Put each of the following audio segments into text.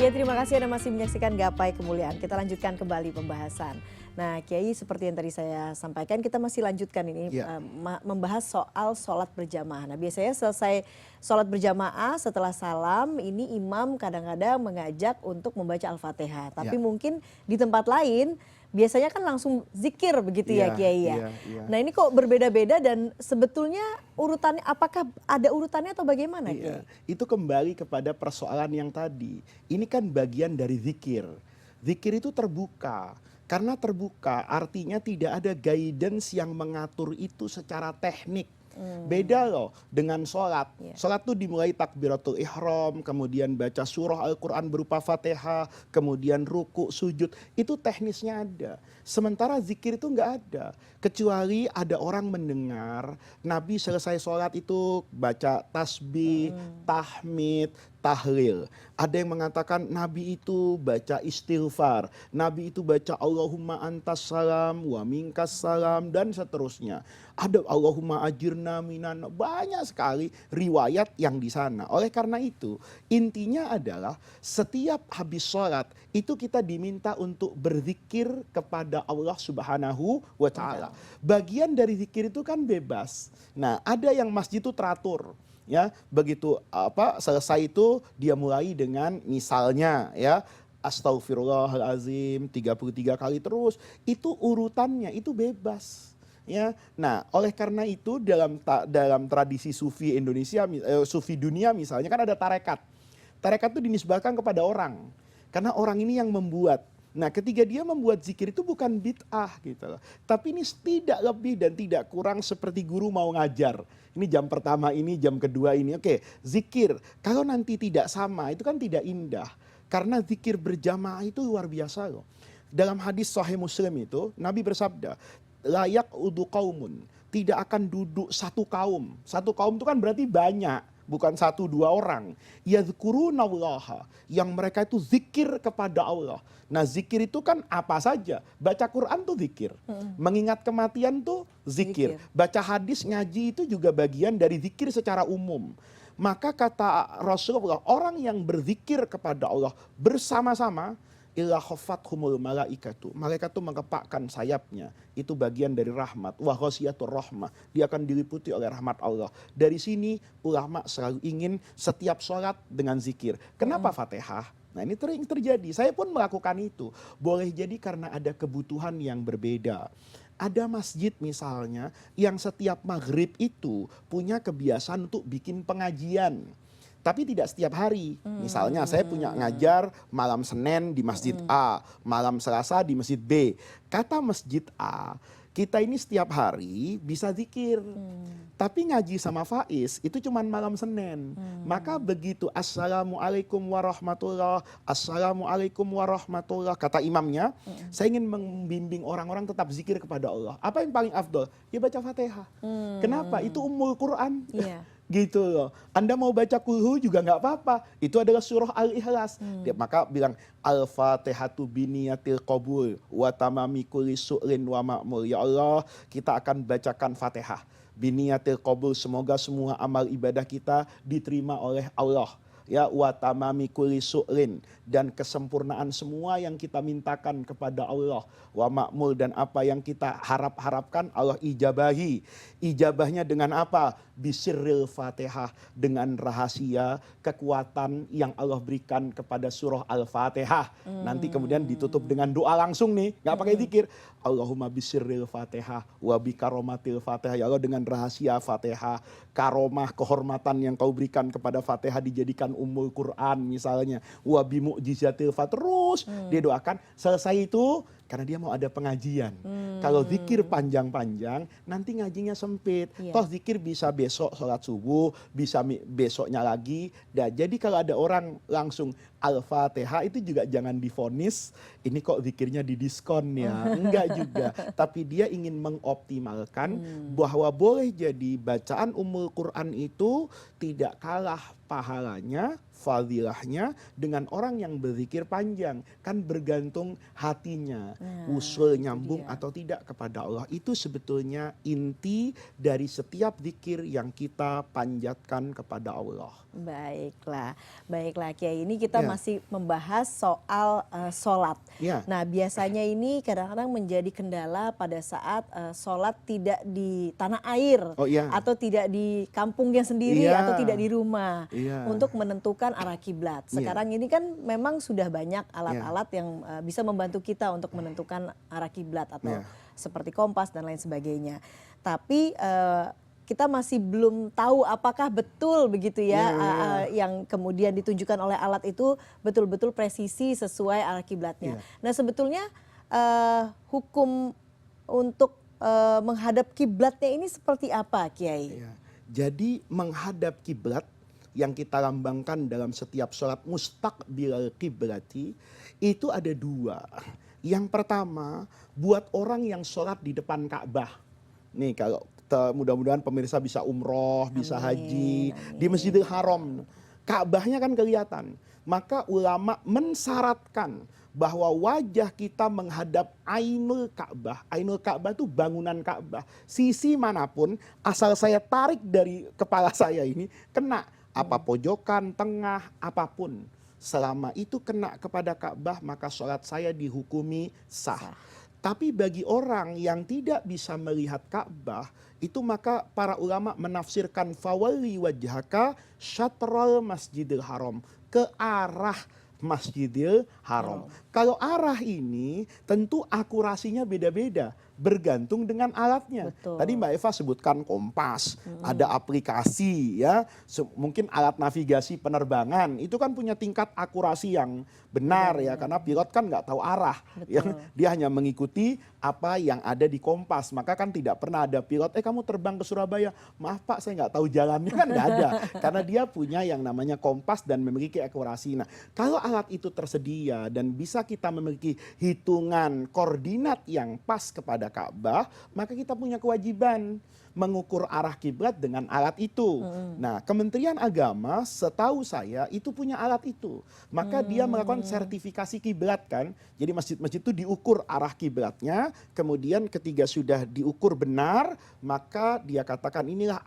Ya, terima kasih Anda masih menyaksikan Gapai Kemuliaan. Kita lanjutkan kembali pembahasan. Nah, Kiai, seperti yang tadi saya sampaikan, kita masih lanjutkan ini Ya, membahas soal sholat berjamaah. Nah, biasanya selesai sholat berjamaah setelah salam, ini imam kadang-kadang mengajak untuk membaca Al-Fatihah. ya, Tapi mungkin di tempat lain biasanya kan langsung zikir begitu ya, iya, Kiai ya. iya, iya, Nah, ini kok berbeda-beda dan sebetulnya urutannya, apakah ada urutannya atau bagaimana, iya. Kiai? Itu kembali kepada persoalan yang tadi. Ini kan bagian dari zikir. Zikir itu terbuka. Karena terbuka artinya tidak ada guidance yang mengatur itu secara teknik. Beda loh dengan sholat. Ya. Sholat tuh dimulai takbiratul ihram, kemudian baca surah Al-Quran berupa Fatihah, kemudian ruku, sujud. Itu teknisnya ada. Sementara zikir itu nggak ada. Kecuali ada orang mendengar, Nabi selesai sholat itu baca tasbih, tahmid, tahlil. Ada yang mengatakan Nabi itu baca istighfar, Nabi itu baca Allahumma antas salam wa minkas salam dan seterusnya. Ada Allahumma ajirna minan, banyak sekali riwayat yang di sana. Oleh karena itu, intinya adalah setiap habis sholat itu kita diminta untuk berzikir kepada Allah Subhanahu wa taala. Bagian dari zikir itu kan bebas. Nah, ada yang masjid itu teratur. Ya, begitu selesai itu dia mulai dengan misalnya ya Astaghfirullahalazim 33 kali terus, itu urutannya itu bebas. Ya. Nah, oleh karena itu dalam tradisi sufi Indonesia, sufi dunia misalnya kan ada tarekat. Tarekat itu dinisbahkan kepada orang. Karena orang ini yang membuat. Nah, ketika dia membuat zikir itu bukan bid'ah gitu loh. Tapi ini tidak lebih dan tidak kurang seperti guru mau ngajar. Ini jam pertama ini, jam kedua ini. Oke, zikir. Kalau nanti tidak sama, itu kan tidak indah. Karena zikir berjamaah itu luar biasa loh. Dalam hadis Sahih Muslim itu, Nabi bersabda, layak udu kaumun. Tidak akan duduk satu kaum. Satu kaum itu kan berarti banyak. Bukan satu dua orang. Yadhkurunallaha. Yang mereka itu zikir kepada Allah. Nah, zikir itu kan apa saja. Baca Quran tuh zikir. Mengingat kematian tuh zikir. Baca hadis, ngaji itu juga bagian dari zikir secara umum. Maka kata Rasulullah, orang yang berzikir kepada Allah bersama-sama, illa khafathumul malaikatu. Malaikat itu mengepakkan sayapnya. Itu bagian dari rahmat. Wa ghasiyatur rahmah. Dia akan diliputi oleh rahmat Allah. Dari sini ulama selalu ingin setiap sholat dengan zikir. Kenapa Fatihah? Nah, ini terjadi. Saya pun melakukan itu. Boleh jadi karena ada kebutuhan yang berbeda. Ada masjid misalnya yang setiap maghrib itu punya kebiasaan untuk bikin pengajian. Tapi tidak setiap hari. Misalnya saya punya ngajar malam Senin di Masjid A, malam Selasa di Masjid B. Kata Masjid A, kita ini setiap hari bisa zikir. Tapi ngaji sama Faiz itu cuma malam Senin. Maka begitu Assalamualaikum warahmatullah, Assalamualaikum warahmatullah, kata imamnya, saya ingin membimbing orang-orang tetap zikir kepada Allah. Apa yang paling afdol? Ya baca Fatihah. Kenapa? Itu Ummul Quran. Iya. Gitu loh. Anda mau baca kulhu juga nggak apa-apa. Itu adalah surah Al-Ikhlas. Maka bilang Al-Fatihatu biniyatil qabul wa tamami kulli su'lin wa ma'mul. Ya Allah, kita akan bacakan Fatihah. Biniyatil qabul, semoga semua amal ibadah kita diterima oleh Allah. Ya, wa tamami kulli su'lin, dan kesempurnaan semua yang kita mintakan kepada Allah, wa ma'mul, dan apa yang kita harapkan Allah ijabahi. Ijabahnya dengan apa? Bisirril Fatihah, dengan rahasia kekuatan yang Allah berikan kepada surah Al-Fatihah. Nanti kemudian ditutup dengan doa langsung nih, nggak pakai zikir. Allahumma bisirril Fatihah wa bikaromatil Fatihah. Ya Allah, dengan rahasia Fatihah, karomah, kehormatan yang kau berikan kepada Fatihah dijadikan Ummul Quran misalnya. Wa bimu'jizatil Fatihah. Terus dia doakan. Selesai itu karena dia mau ada pengajian. Kalau zikir panjang-panjang, nanti ngajinya sempit. Iya. Toh zikir bisa besok sholat subuh, bisa besoknya lagi. Dan jadi kalau ada orang langsung Al-Fatihah, itu juga jangan divonis, ini kok zikirnya didiskon ya. Enggak juga. Tapi dia ingin mengoptimalkan bahwa boleh jadi bacaan Ummul Quran itu tidak kalah pahalanya fadilahnya dengan orang yang berzikir panjang. Kan bergantung hatinya, Nah, usul itu nyambung dia. atau tidak kepada Allah. Itu sebetulnya inti dari setiap zikir yang kita panjatkan kepada Allah. Baiklah, baiklah Kiai. Ini kita Ya, masih membahas soal sholat. ya, Nah, biasanya ini kadang-kadang menjadi kendala pada saat sholat tidak di tanah air oh iya, atau tidak di kampungnya sendiri iya, atau tidak di rumah iya, untuk menentukan arah kiblat. iya, Sekarang ini kan memang sudah banyak iya, alat-alat yang bisa membantu kita untuk menentukan arah kiblat atau iya, seperti kompas dan lain sebagainya. Tapi kita masih belum tahu apakah betul begitu ya iya, iya, yang kemudian ditunjukkan oleh alat itu betul-betul presisi sesuai arah kiblatnya. iya. Nah, sebetulnya hukum untuk menghadap kiblatnya ini seperti apa, Kiai? Iya. Jadi menghadap kiblat yang kita lambangkan dalam setiap sholat mustaqbilal kiblati itu ada dua. Yang pertama buat orang yang sholat di depan Ka'bah. Nih kalau mudah-mudahan pemirsa bisa umroh, bisa haji Amin, di Masjidil amin. Haram. Ka'bahnya kan kelihatan. Maka ulama mensyaratkan bahwa wajah kita menghadap Ainul Ka'bah. Ainul Ka'bah itu bangunan Ka'bah. Sisi manapun, asal saya tarik dari kepala saya ini, kena. Apa pojokan, tengah, apapun. Selama itu kena kepada Ka'bah, maka sholat saya dihukumi sah. Sah. Tapi bagi orang yang tidak bisa melihat Ka'bah, itu maka para ulama menafsirkan fawali wajhaka syatrul masjidil haram, ke arah Masjidil Haram. Kalau arah ini tentu akurasinya beda-beda, bergantung dengan alatnya. Betul. Tadi Mbak Eva sebutkan kompas, ada aplikasi ya, mungkin alat navigasi penerbangan, itu kan punya tingkat akurasi yang benar ya, karena pilot kan nggak tahu arah, ya. Betul. Dia hanya mengikuti apa yang ada di kompas, maka kan tidak pernah ada pilot, kamu terbang ke Surabaya, maaf Pak saya nggak tahu jalannya, kan nggak ada, karena dia punya yang namanya kompas dan memiliki akurasi. Nah, kalau alat itu tersedia dan bisa kita memiliki hitungan koordinat yang pas kepada Ka'bah, maka kita punya kewajiban mengukur arah kiblat dengan alat itu. Nah, Kementerian Agama setahu saya itu punya alat itu. Maka dia melakukan sertifikasi kiblat kan. Jadi masjid-masjid itu diukur arah kiblatnya, kemudian ketika sudah diukur benar, maka dia katakan inilah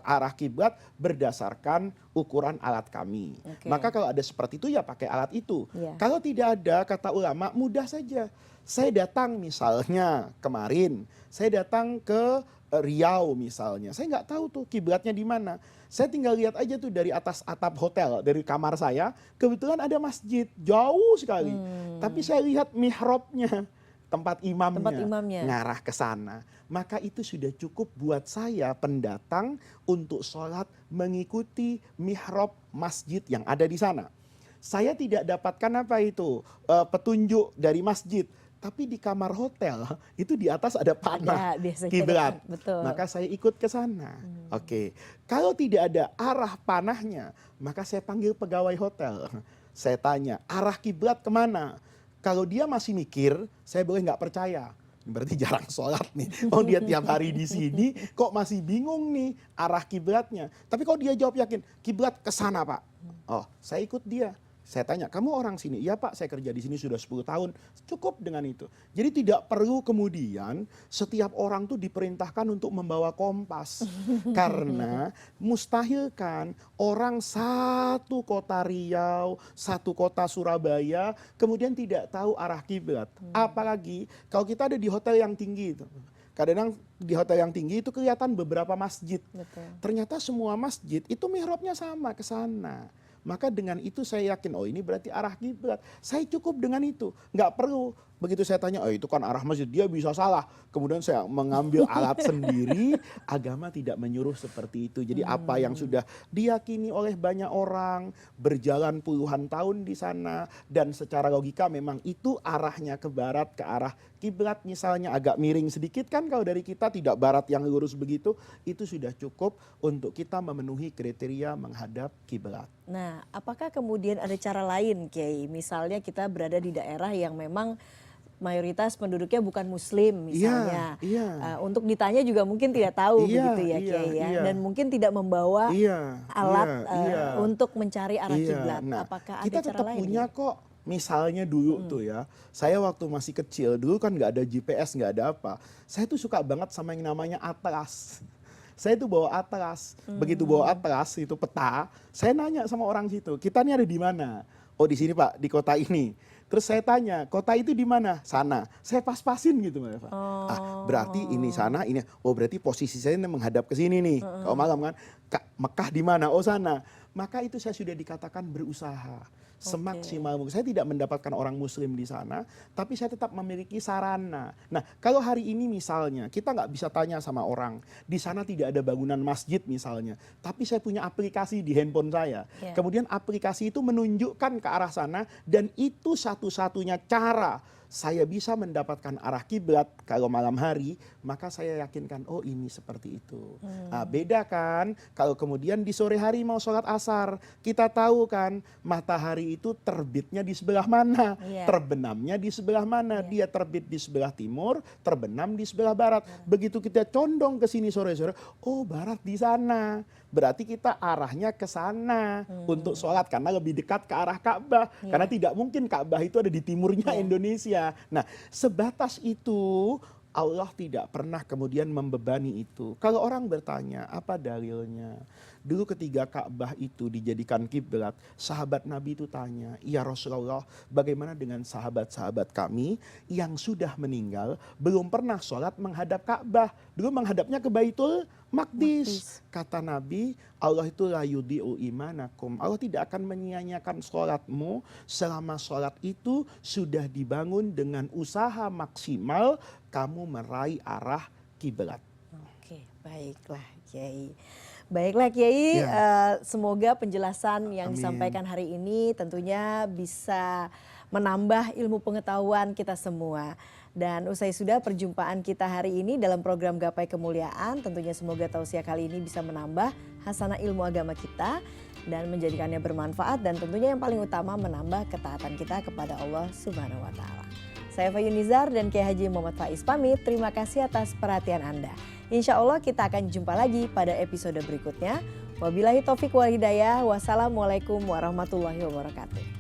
arah kiblat berdasarkan ukuran alat kami. Oke. Maka kalau ada seperti itu ya pakai alat itu. Iya. Kalau tidak ada, kata ulama, mudah saja. Saya datang misalnya kemarin, saya datang ke Riau misalnya, saya nggak tahu tuh kiblatnya di mana. Saya tinggal lihat aja tuh dari atas atap hotel, dari kamar saya, kebetulan ada masjid jauh sekali. Tapi saya lihat mihrabnya, tempat Tempat imamnya, imamnya. ngarah ke sana. Maka itu sudah cukup buat saya pendatang untuk sholat mengikuti mihrab masjid yang ada di sana. Saya tidak dapatkan apa itu petunjuk dari masjid, tapi di kamar hotel itu di atas ada panah Ada biasanya. kiblat. Betul. Maka saya ikut ke sana. Oke. Kalau tidak ada arah panahnya, maka saya panggil pegawai hotel. Saya tanya, arah kiblat kemana? Kalau dia masih mikir, saya boleh nggak percaya. Berarti jarang sholat nih. Oh dia tiap hari di sini, kok masih bingung nih arah kiblatnya. Tapi kalau dia jawab yakin, kiblat ke sana Pak. Oh, saya ikut dia. Saya tanya, kamu orang sini? Iya Pak, saya kerja di sini sudah 10 tahun. Cukup dengan itu. Jadi tidak perlu kemudian setiap orang tuh diperintahkan untuk membawa kompas. Karena mustahil kan orang satu kota Riau, satu kota Surabaya, kemudian tidak tahu arah kiblat. Apalagi kalau kita ada di hotel yang tinggi itu. Kadang-kadang di hotel yang tinggi itu kelihatan beberapa masjid. Betul. Ternyata semua masjid itu mihrabnya sama ke sana. Maka dengan itu saya yakin, oh ini berarti arah kiblat. Saya cukup dengan itu, nggak perlu. Begitu saya tanya, oh itu kan arah masjid, dia bisa salah. Kemudian saya mengambil alat sendiri. Agama tidak menyuruh seperti itu. Jadi apa yang sudah diyakini oleh banyak orang, berjalan puluhan tahun di sana, dan secara logika memang itu arahnya ke barat, ke arah kiblat misalnya agak miring sedikit kan kalau dari kita tidak barat yang lurus begitu, itu sudah cukup untuk kita memenuhi kriteria menghadap kiblat. Nah, apakah kemudian ada cara lain, Kiai? Misalnya kita berada di daerah yang memang mayoritas penduduknya bukan muslim misalnya. Iya. Untuk ditanya juga mungkin tidak tahu Iya, begitu ya iya, Kiai ya. iya. Dan mungkin tidak membawa alat iya. untuk mencari arah kiblat. Nah, Apakah ada kita cara tetap lain? punya kok. Misalnya dulu tuh ya, saya waktu masih kecil, dulu kan nggak ada GPS, nggak ada apa. Saya tuh suka banget sama yang namanya atlas. Saya tuh bawa atlas, begitu bawa atlas itu peta, saya nanya sama orang situ, kita ini ada di mana? Oh di sini Pak, di kota ini. Terus saya tanya, kota itu di mana? Sana. Saya pas-pasin gitu Mbak Eva. Berarti ini sana, ini. Oh berarti posisi saya ini menghadap ke sini nih. Kalau malam kan, Mekah di mana? Oh sana. Maka itu saya sudah dikatakan berusaha. Semaksimal mungkin. Saya tidak mendapatkan orang muslim di sana, tapi saya tetap memiliki sarana. Nah, kalau hari ini misalnya kita nggak bisa tanya sama orang, di sana tidak ada bangunan masjid misalnya, tapi saya punya aplikasi di handphone saya. Kemudian aplikasi itu menunjukkan ke arah sana dan itu satu-satunya cara saya bisa mendapatkan arah kiblat kalau malam hari, maka saya yakinkan oh ini seperti itu. Nah, beda kan kalau kemudian di sore hari mau sholat asar, kita tahu kan matahari itu terbitnya di sebelah mana, terbenamnya di sebelah mana, dia terbit di sebelah timur, terbenam di sebelah barat. Begitu kita condong ke sini sore-sore, oh barat di sana. Berarti kita arahnya ke sana untuk sholat karena lebih dekat ke arah Ka'bah. Karena tidak mungkin Ka'bah itu ada di timurnya Indonesia. Nah, sebatas itu Allah tidak pernah kemudian membebani itu. Kalau orang bertanya, apa dalilnya? Dulu ketika Ka'bah itu dijadikan kiblat, sahabat Nabi itu tanya, "Ya Rasulullah, bagaimana dengan sahabat-sahabat kami yang sudah meninggal, belum pernah sholat menghadap Ka'bah? Dulu menghadapnya ke Baitul Maqdis." Kata Nabi, Allah itu la yudhi'u imanakum. Allah tidak akan menyia-nyiakan sholatmu selama sholat itu sudah dibangun dengan usaha maksimal kamu meraih arah kiblat. Oke, baiklah Kiai. Baiklah Kiai, semoga penjelasan yang disampaikan hari ini tentunya bisa menambah ilmu pengetahuan kita semua. Dan usai sudah perjumpaan kita hari ini dalam program Gapai Kemuliaan, tentunya semoga tausiah kali ini bisa menambah hasanah ilmu agama kita dan menjadikannya bermanfaat dan tentunya yang paling utama menambah ketaatan kita kepada Allah Subhanahu wa taala. Saya Fayunizar dan Kiai Haji Muhammad Faiz pamit. Terima kasih atas perhatian Anda. Insya Allah kita akan jumpa lagi pada episode berikutnya. Wabillahi taufiq wal hidayah. Wassalamualaikum warahmatullahi wabarakatuh.